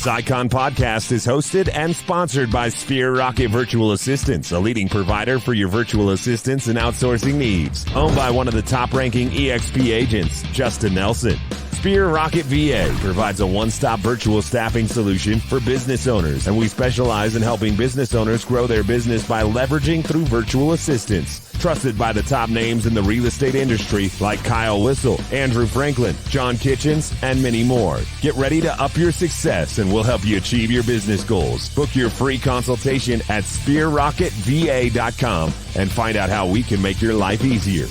This Icon podcast is hosted and sponsored by Sphere Rocket Virtual Assistants, a leading provider for your virtual assistants and outsourcing needs. Owned by one of the top-ranking EXP agents, Justin Nelson. Sphere Rocket VA provides a one-stop virtual staffing solution for business owners, and we specialize in helping business owners grow their business by leveraging through virtual assistants. Trusted by the top names in the real estate industry like Kyle Whistle, Andrew Franklin, John Kitchens, and many more. Get ready to up your success and we'll help you achieve your business goals. Book your free consultation at sphererocketva.com and find out how we can make your life easier.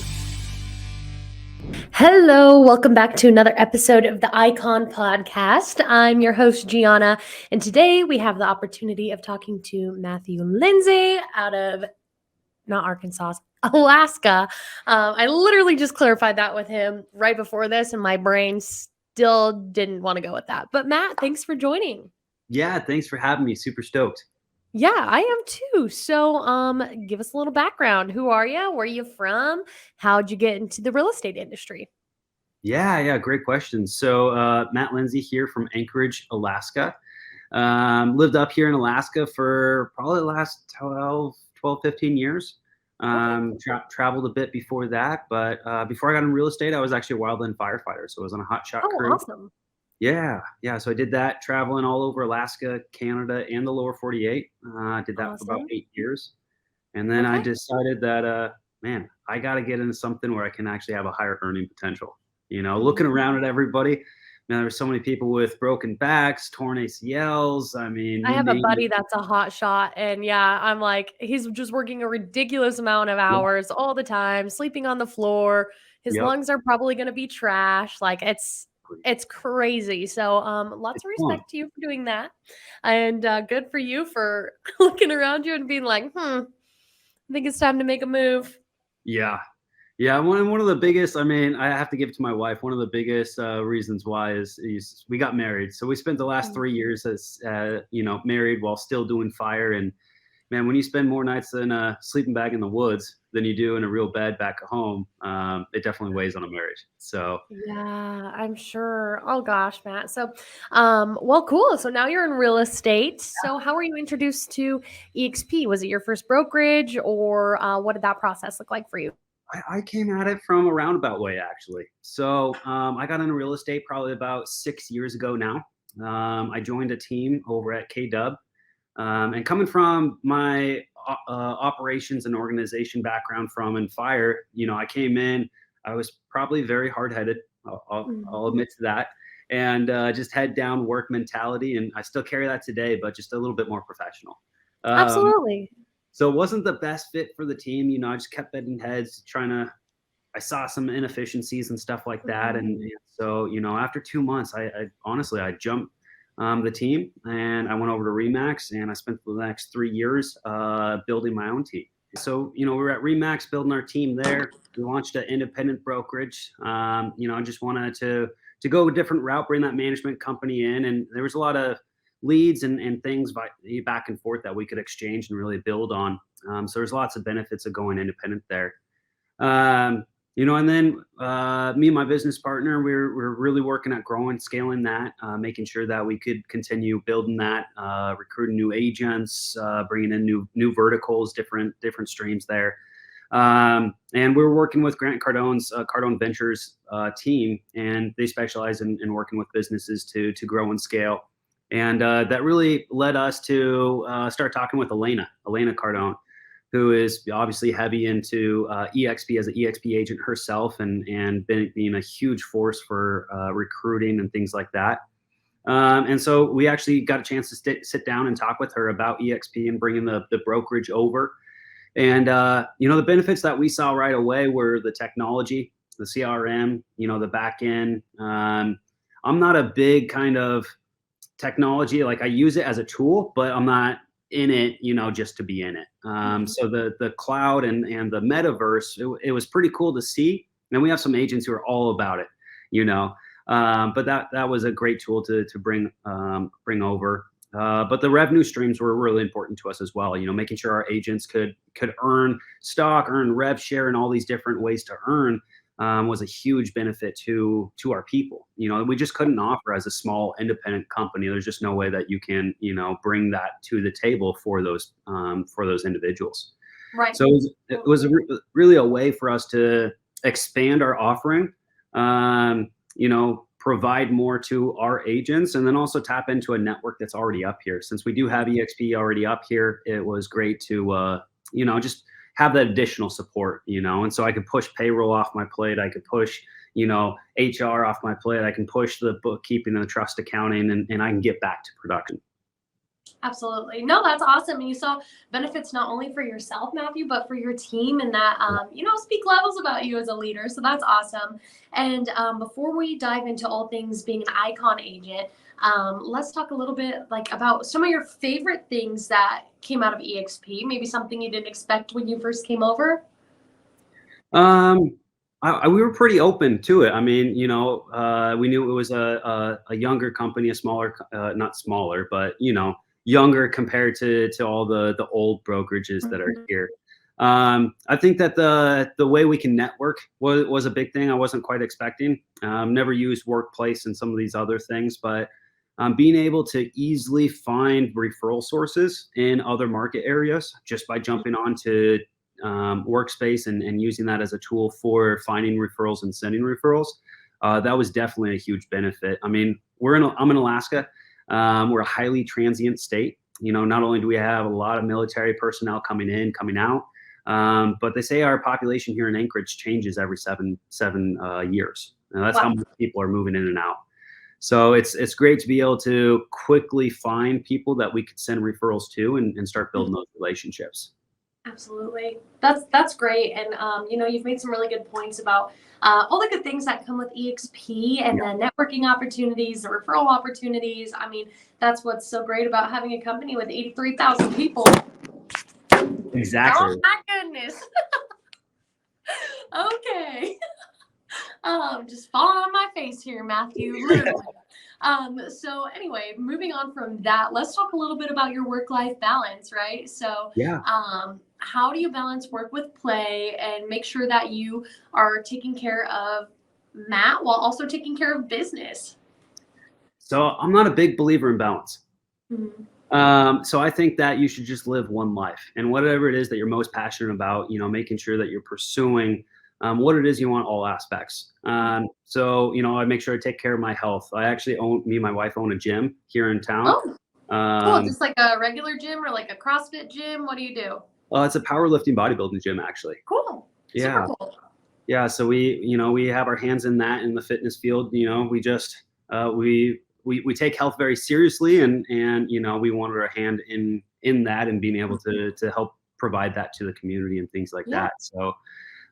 Hello, welcome back to another episode of the Icon Podcast. I'm your host, Gianna, and today we have the opportunity of talking to Matthew Lindsay out of, not Arkansas, Alaska. I literally just clarified that with him right before this, and my brain still didn't want to go with that. But Matt, thanks for joining. Yeah, thanks for having me. Super stoked. Yeah, I am too. So give us a little background. Who are you? Where are you from? How'd you get into the real estate industry? Yeah, great question. So Matt Lindsay here from Anchorage, Alaska. Lived up here in Alaska for probably the last 12, 15 years. Traveled a bit before that, but before I got in real estate, I was actually a wildland firefighter. So I was on a hot shot crew. Awesome. Yeah. So I did that traveling all over Alaska, Canada, and the lower 48. I did that for about 8 years. And then I decided that, I got to get into something where I can actually have a higher earning potential. You know, looking around at everybody, man, there's so many people with broken backs, torn ACLs. I mean, I have a buddy that's a hot shot, and yeah, I'm like, he's just working a ridiculous amount of hours all the time, sleeping on the floor. His lungs are probably going to be trash. Like it's crazy. So lots of respect to you for doing that, and good for you for looking around you and being like, I think it's time to make a move. Yeah, one of the biggest, I have to give it to my wife. One of the biggest reasons why is we got married. So we spent the last 3 years as, married while still doing fire. And man, when you spend more nights in a sleeping bag in the woods than you do in a real bed back at home, it definitely weighs on a marriage. So yeah, I'm sure. Oh gosh, Matt. So, well, cool. So now you're in real estate. So how were you introduced to EXP? Was it your first brokerage, or what did that process look like for you? I came at it from a roundabout way, actually. So I got into real estate probably about 6 years ago now. I joined a team over at KW. And coming from my operations and organization background in fire, I came in, I was probably very hard-headed. I'll admit to that. And just head down work mentality. And I still carry that today, but just a little bit more professional. Absolutely. So it wasn't the best fit for the team. I just kept butting heads, I saw some inefficiencies and stuff like that. And so, after 2 months, I honestly jumped the team and I went over to Remax, and I spent the next 3 years building my own team. So, we were at Remax building our team there. We launched an independent brokerage. I just wanted to go a different route, bring that management company in. And there was a lot of leads and things back and forth that we could exchange and really build on. So there's lots of benefits of going independent there. And then me and my business partner, we're really working at growing, scaling that, making sure that we could continue building that, recruiting new agents, bringing in new verticals, different streams there. And we're working with Grant Cardone's Cardone Ventures team, and they specialize in working with businesses to grow and scale. And that really led us to start talking with Elena Cardone, who is obviously heavy into EXP as an EXP agent herself, and being a huge force for recruiting and things like that. And so we actually got a chance to sit down and talk with her about EXP and bringing the brokerage over. And, the benefits that we saw right away were the technology, the CRM, the back end. I'm not a big kind of technology, like I use it as a tool, but I'm not in it, just to be in it. So the cloud and the metaverse, it was pretty cool to see. And we have some agents who are all about it, but that was a great tool to bring over. But the revenue streams were really important to us as well. Making sure our agents could earn stock, earn rev share, and all these different ways to earn. was a huge benefit to our people. You know, we just couldn't offer as a small independent company. There's just no way that you can, you know, bring that to the table for those individuals. Right. So it was really a way for us to expand our offering, you know, provide more to our agents, and then also tap into a network that's already up here. Since we do have EXP already up here, it was great to, you know, just have that additional support, you know. And so I could push payroll off my plate. I could push, you know, HR off my plate. I can push the bookkeeping and the trust accounting, and I can get back to production. Absolutely. No, that's awesome. And you saw benefits not only for yourself, Matthew, but for your team, and that, you know, speak levels about you as a leader. So that's awesome. And before we dive into all things being an icon agent, let's talk a little bit like about some of your favorite things that came out of EXP, maybe something you didn't expect when you first came over. We were pretty open to it. I mean, you know, we knew it was a younger company, a smaller, not smaller, but, you know, younger compared to all the old brokerages that are here. I think that the way we can network was a big thing I wasn't quite expecting. Never used Workplace and some of these other things, but being able to easily find referral sources in other market areas just by jumping onto Workspace and using that as a tool for finding referrals and sending referrals, that was definitely a huge benefit. I mean, I'm in Alaska. We're a highly transient state. You know, not only do we have a lot of military personnel coming in, coming out, but they say our population here in Anchorage changes every seven years. And that's how many people are moving in and out. So it's great to be able to quickly find people that we could send referrals to and start building those relationships. Absolutely. That's great. And, you know, you've made some really good points about all the good things that come with EXP and the networking opportunities, the referral opportunities. I mean, that's what's so great about having a company with 83,000 people. Exactly. Oh my goodness. Okay. Just falling on my face here, Matthew, literally. So anyway, moving on from that, let's talk a little bit about your work-life balance, right? So how do you balance work with play and make sure that you are taking care of Matt while also taking care of business? So I'm not a big believer in balance. So I think that you should just live one life, and whatever it is that you're most passionate about, you know, making sure that you're pursuing what it is you want, all aspects. So, you know, I make sure I take care of my health. Me and my wife own a gym here in town. Oh, cool. Just like a regular gym or like a CrossFit gym? What do you do? It's a powerlifting bodybuilding gym, actually. Cool. Yeah. Super cool. Yeah. So we have our hands in that in the fitness field. You know, we just, we take health very seriously, and, you know, we wanted our hand in that and being able to help provide that to the community and things like that. So,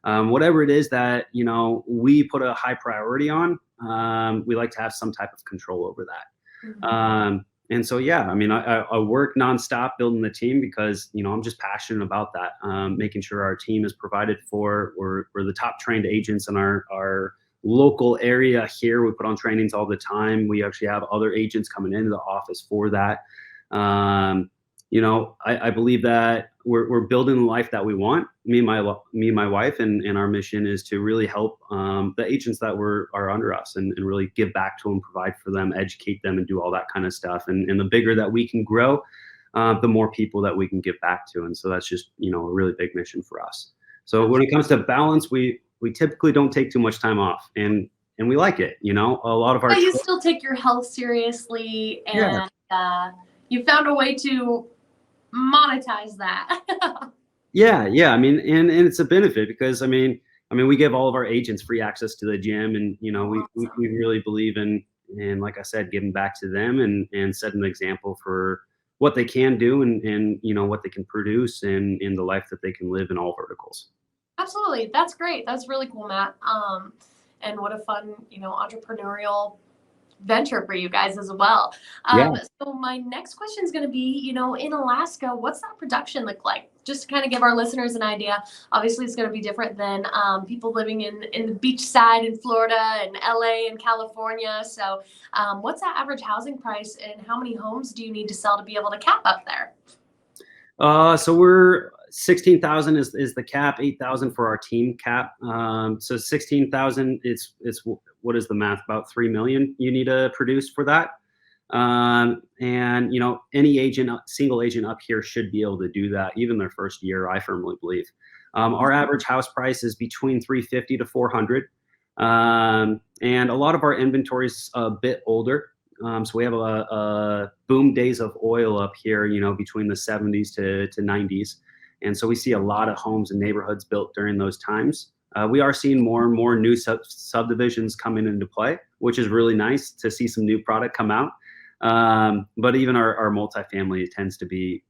whatever it is that, you know, we put a high priority on, we like to have some type of control over that. And so, yeah, I mean, I work nonstop building the team because, you know, I'm just passionate about that. Making sure our team is provided for. We're the top trained agents in our local area here. We put on trainings all the time. We actually have other agents coming into the office for that. You know, I believe that we're building the life that we want. Me and my wife, and our mission is to really help the agents that are under us and really give back to them, provide for them, educate them, and do all that kind of stuff. And the bigger that we can grow, the more people that we can give back to. And so that's just, you know, a really big mission for us. So when it comes to balance, we typically don't take too much time off, and we like it. You know, a lot of our. But you still take your health seriously, and you found a way to monetize that. Yeah. I mean, and it's a benefit because I mean, we give all of our agents free access to the gym, and, you know, we really believe in, like I said, giving back to them and setting an example for what they can do and you know, what they can produce in the life that they can live in all verticals. Absolutely. That's great. That's really cool, Matt. And what a fun, you know, entrepreneurial venture for you guys as well. So my next question is going to be, you know, in Alaska, what's that production look like? Just to kind of give our listeners an idea. Obviously, it's going to be different than people living in the beach side in Florida and LA and California. So what's that average housing price, and how many homes do you need to sell to be able to cap up there? So we're 16,000 is the cap, 8,000 for our team cap. So 16,000, it's what is the math? About 3 million you need to produce for that. And you know, any agent, single agent up here should be able to do that, even their first year, I firmly believe. Our average house price is between 350 to 400. And a lot of our inventory is a bit older. So we have a boom days of oil up here, you know, between the 70s to 90s. And so we see a lot of homes and neighborhoods built during those times. We are seeing more and more new subdivisions coming into play, which is really nice to see some new product come out. But even our multifamily tends to be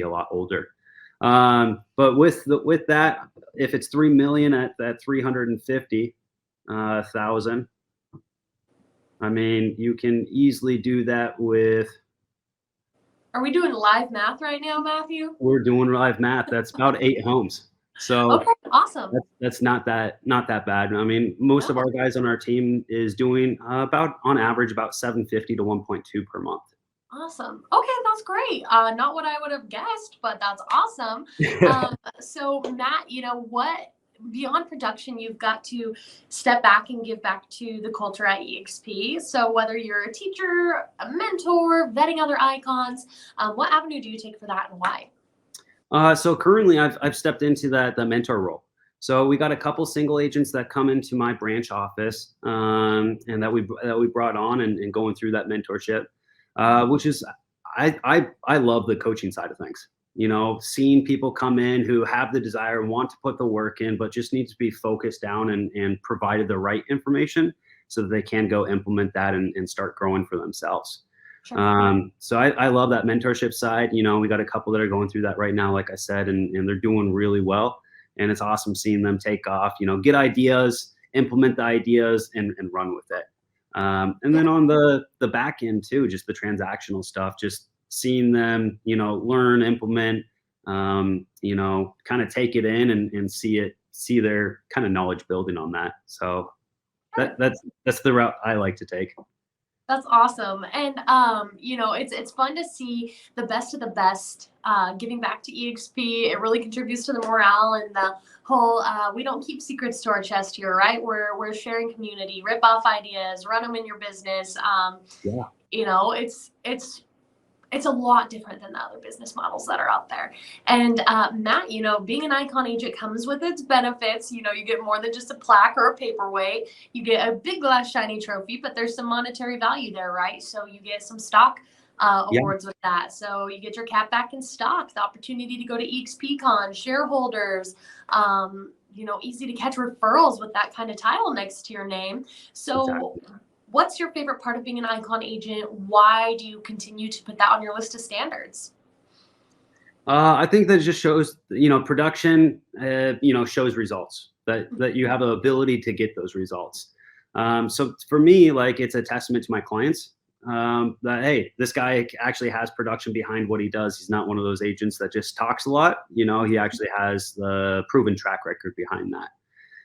a lot older. But with that, if it's 3 million at that 350,000, I mean, you can easily do that with. Are we doing live math right now, Matthew? We're doing live math. That's about 8 homes. So okay, awesome. That's not that bad. I mean, most of our guys on our team is doing about, on average, about 750 to 1.2 per month. Awesome. Okay, that's great. Not what I would have guessed, but that's awesome. So Matt, you know what? Beyond production, you've got to step back and give back to the culture at EXP. So whether you're a teacher, a mentor, vetting other icons, what avenue do you take for that and why? So currently I've stepped into the mentor role. So we got a couple single agents that come into my branch office, and that we brought on and going through that mentorship, which is, I love the coaching side of things. You know, seeing people come in who have the desire and want to put the work in, but just need to be focused down and provided the right information so that they can go implement that and start growing for themselves. Sure. So I love that mentorship side. You know, we got a couple that are going through that right now, like I said, and they're doing really well. And it's awesome seeing them take off, you know, get ideas, implement the ideas and run with it. And then on the back end too, just the transactional stuff, just seeing them, you know, learn, implement, you know, kind of take it in and see their kind of knowledge building on that. So that's the route I like to take. That's awesome. And, you know, it's fun to see the best of the best giving back to EXP. It really contributes to the morale and the whole, we don't keep secrets to our chest here, right? We're sharing community, rip off ideas, run them in your business. Yeah. You know, it's a lot different than the other business models that are out there. And Matt, you know, being an icon agent comes with its benefits. You know, you get more than just a plaque or a paperweight. You get a big glass shiny trophy, but there's some monetary value there, right? So you get some stock awards with that. So you get your cap back in stock, the opportunity to go to EXPCon, shareholders, you know, easy to catch referrals with that kind of title next to your name. So exactly. What's your favorite part of being an icon agent? Why do you continue to put that on your list of standards? I think that just shows, you know, production, you know, shows results that you have the ability to get those results. So for me, like, it's a testament to my clients that, hey, this guy actually has production behind what he does. He's not one of those agents that just talks a lot. You know, he actually has the proven track record behind that.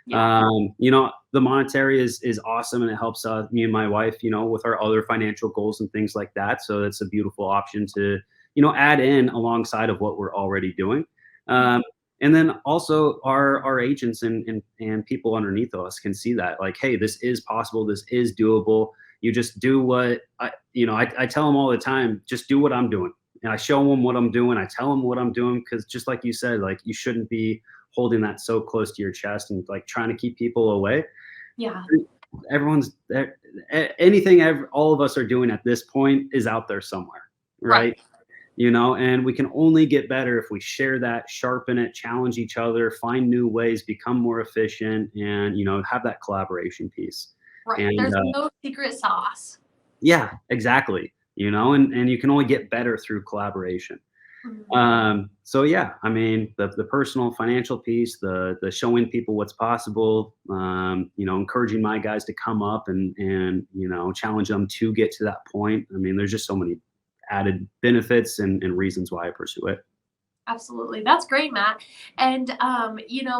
Yeah. You know, the monetary is awesome, and it helps me and my wife, you know, with our other financial goals and things like that. So it's a beautiful option to, you know, add in alongside of what we're already doing. And then also our agents and people underneath us can see that, like, hey, this is possible. This is doable. You just do what I tell them all the time, just do what I'm doing. And I show them what I'm doing. I tell them what I'm doing, because just like you said, like, you shouldn't be holding that so close to your chest and like trying to keep people away. Yeah. Everyone's there. Anything all of us are doing at this point is out there somewhere. Right. You know, and we can only get better if we share that, sharpen it, challenge each other, find new ways, become more efficient, and, you know, have that collaboration piece. Right. And, there's no secret sauce. Yeah, exactly. You know, and you can only get better through collaboration. So yeah, I mean, the personal financial piece, the showing people what's possible, you know, encouraging my guys to come up and, you know, challenge them to get to that point. I mean, there's just so many added benefits and reasons why I pursue it. Absolutely. That's great, Matt. And,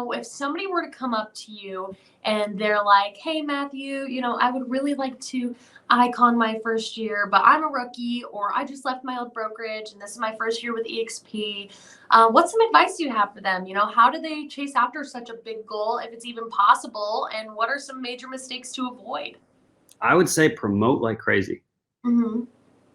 if somebody were to come up to you and they're like, hey, Matthew, I would really like to icon my first year, but I'm a rookie, or I just left my old brokerage and this is my first year with EXP. What's some advice you have for them? How do they chase after such a big goal, if it's even possible? And what are some major mistakes to avoid? I would say promote like crazy. Mm-hmm.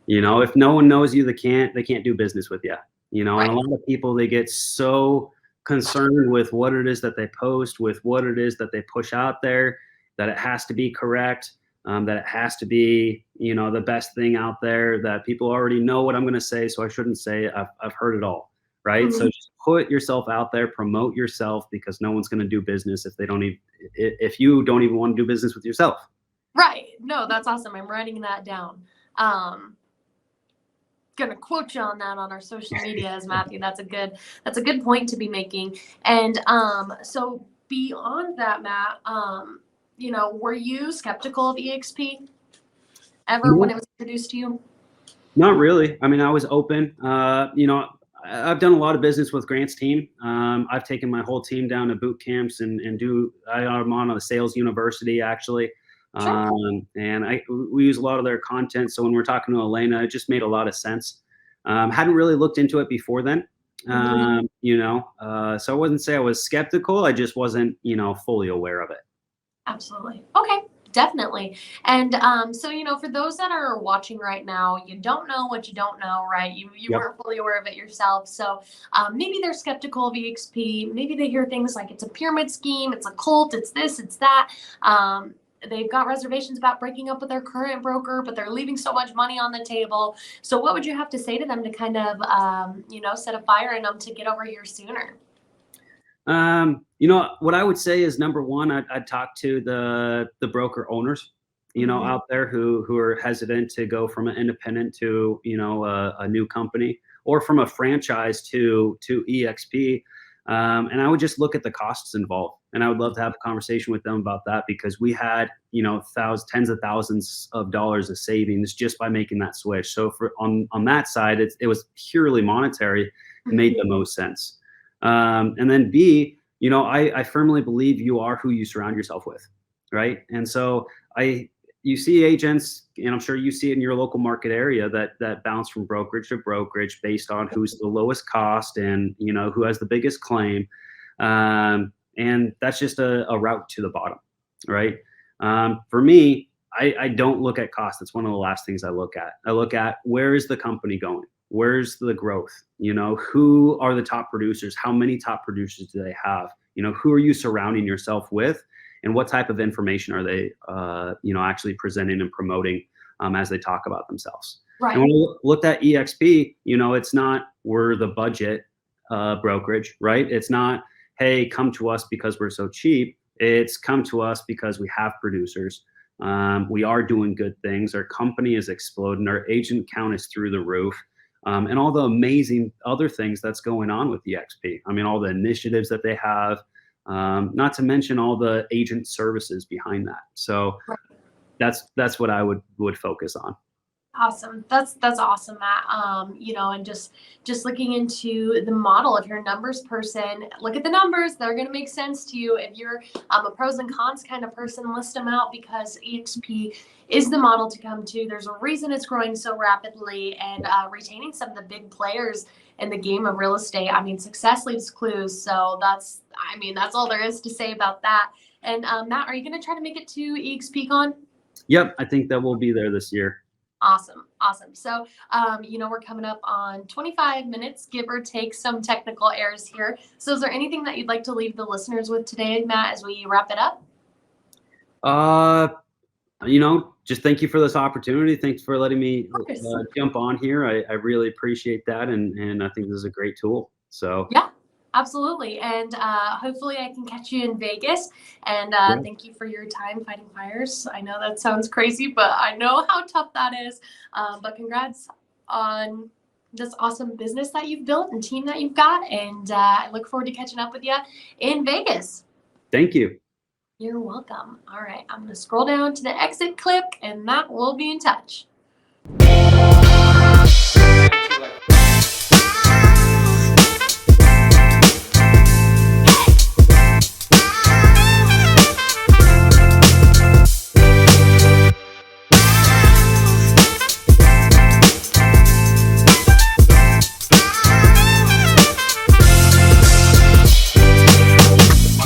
If no one knows you, they can't do business with you. Right. And a lot of people, they get so concerned with what it is that they post, with what it is that they push out there, that it has to be correct, that it has to be, the best thing out there, that people already know what I'm going to say, so I shouldn't say it. I've heard it all, right? Mm-hmm. So just put yourself out there, promote yourself, because no one's going to do business if you don't even want to do business with yourself. Right. No, that's awesome. I'm writing that down. Gonna quote you on that on our social media as Matthew. That's a good point to be making. And so beyond that, Matt, were you skeptical of EXP ever when it was introduced to you? Not really. I mean, I was open. I've done a lot of business with Grant's team. I've taken my whole team down to boot camps and I'm on a sales university actually. Sure. We use a lot of their content. So when we're talking to Elena, it just made a lot of sense. Hadn't really looked into it before then. So I wouldn't say I was skeptical. I just wasn't, fully aware of it. Absolutely. Okay. Definitely. And so, for those that are watching right now, you don't know what you don't know, right? You Yep. weren't fully aware of it yourself. So maybe they're skeptical of EXP. Maybe they hear things like it's a pyramid scheme, it's a cult, it's this, it's that. They've got reservations about breaking up with their current broker, but they're leaving so much money on the table. So what would you have to say to them to kind of, set a fire in them to get over here sooner? What I would say is, number one, I'd talk to the broker owners, out there who are hesitant to go from an independent to, a new company, or from a franchise to EXP. And I would just look at the costs involved, and I would love to have a conversation with them about that, because we had, tens of thousands of dollars of savings just by making that switch. So on that side, it was purely monetary, made the most sense. And then B, I firmly believe you are who you surround yourself with, right? And so you see agents, and I'm sure you see it in your local market area, that bounce from brokerage to brokerage based on who's the lowest cost and, who has the biggest claim. And that's just a route to the bottom, right? For me, I don't look at cost. It's one of the last things I look at. I look at, where is the company going? Where's the growth? Who are the top producers? How many top producers do they have? Who are you surrounding yourself with? And what type of information are they, actually presenting and promoting as they talk about themselves? Right. And when we looked at EXP, it's not, we're the budget brokerage, right? It's not, hey, come to us because we're so cheap. It's come to us because we have producers. We are doing good things. Our company is exploding. Our agent count is through the roof. And all the amazing other things that's going on with EXP. I mean, all the initiatives that they have, not to mention all the agent services behind that. So that's what I would focus on. Awesome. That's awesome, Matt. And just looking into the model, if you're a numbers person, look at the numbers. They're going to make sense to you. If you're a pros and cons kind of person, list them out, because EXP is the model to come to. There's a reason it's growing so rapidly, and retaining some of the big players in the game of real estate. I mean, success leaves clues. So that's all there is to say about that. And Matt, are you going to try to make it to EXPCon? Yep. I think that we'll be there this year. Awesome. So, we're coming up on 25 minutes, give or take some technical errors here. So is there anything that you'd like to leave the listeners with today, Matt, as we wrap it up? Just thank you for this opportunity. Thanks for letting me jump on here. I really appreciate that. And I think this is a great tool. So yeah. Absolutely. And hopefully I can catch you in Vegas. And thank you for your time fighting fires. I know that sounds crazy, but I know how tough that is. But congrats on this awesome business that you've built and team that you've got. And I look forward to catching up with you in Vegas. Thank you. You're welcome. All right. I'm going to scroll down to the exit clip, and Matt will be in touch.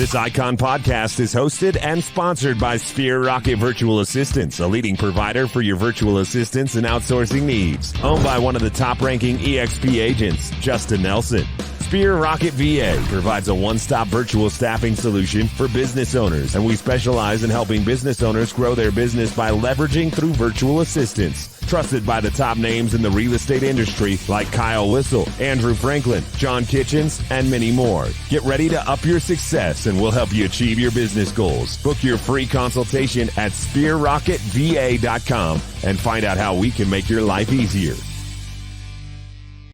This Icon podcast is hosted and sponsored by Sphere Rocket Virtual Assistants, a leading provider for your virtual assistants and outsourcing needs. Owned by one of the top-ranking EXP agents, Justin Nelson. Sphere Rocket VA provides a one-stop virtual staffing solution for business owners, and we specialize in helping business owners grow their business by leveraging through virtual assistants. Trusted by the top names in the real estate industry like Kyle Whistle, Andrew Franklin, John Kitchens, and many more. Get ready to up your success, and we'll help you achieve your business goals. Book your free consultation at sphererocketva.com and find out how we can make your life easier.